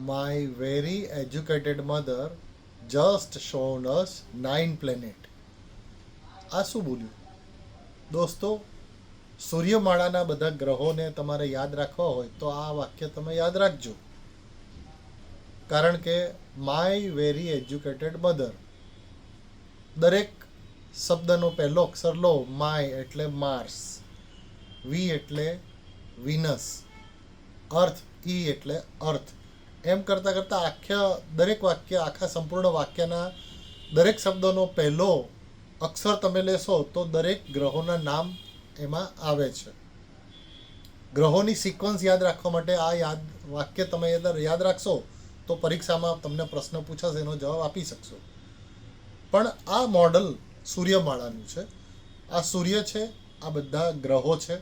My very educated mother just shown us 9 planet. આ શું બોલ્યું દોસ્તો? સૂર્યમાળાના બધા ગ્રહોને તમારે યાદ રાખવા હોય તો આ વાક્ય તમે યાદ રાખજો, કારણ કે માય વેરી એજ્યુકેટેડ મધર, દરેક શબ્દનો પહેલો અક્ષર લો. માય એટલે માર્સ, વી એટલે વિનસ, અર્થ ઈ એટલે અર્થ. એમ કરતાં કરતાં દરેક વાક્ય, આખા સંપૂર્ણ વાક્યના દરેક શબ્દનો પહેલો અક્ષર તમે લેશો તો દરેક ગ્રહોના નામ એમાં આવે છે. ગ્રહોની સિક્વન્સ યાદ રાખવા માટે આ વાક્ય તમે યાદ રાખશો તો પરીક્ષામાં તમને પ્રશ્ન પૂછાશે, એનો જવાબ આપી શકશો. પણ આ મોડલ સૂર્યમાળાનું છે. આ સૂર્ય છે, આ બધા ગ્રહો છે,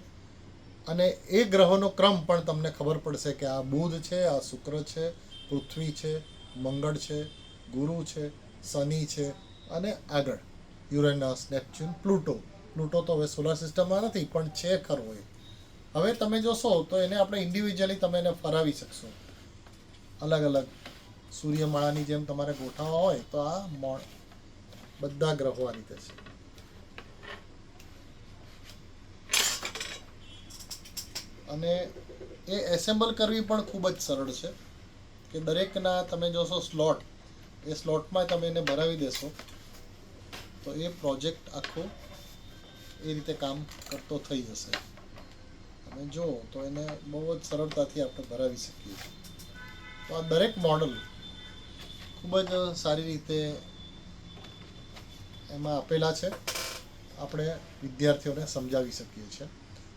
અને એ ગ્રહોનો ક્રમ પણ તમને ખબર પડશે કે આ બુધ છે, આ શુક્ર છે, પૃથ્વી છે, મંગળ છે, ગુરુ છે, શનિ છે, અને આગળ યુરેનસ, નેપચ્યુન, પ્લુટો. પ્લુટો તો હવે સોલાર સિસ્ટમમાં નથી પણ છે ખરો. હવે તમે જોશો તો એને આપણે ઇન્ડિવિજ્યુઅલી તમે એને ફરાવી શકશો. અલગ અલગ સૂર્યમાળાની જેમ તમારે ગોઠવવા હોય તો આ બધા ગ્રહો આ રીતે છે. અને એ એસેમ્બલ કરવી પણ ખૂબ જ સરળ છે કે દરેકના તમે જોશો સ્લોટ, એ સ્લોટમાં તમે એને ભરાવી દેશો તો એ પ્રોજેક્ટ આખો એ રીતે કામ કરતો થઈ જશે. તમે જો તો એને બહુ જ સરળતાથી આપણે ભરાવી શકીએ. તો આ દરેક મોડલ ખૂબ જ સારી રીતે એમાં આપેલા છે, આપણે વિદ્યાર્થીઓને સમજાવી શકીએ છીએ.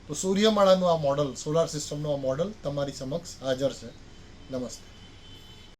તો સૂર્યમાળાનું આ મોડલ, સોલાર સિસ્ટમનું આ મોડલ તમારી સમક્ષ હાજર છે. નમસ્તે.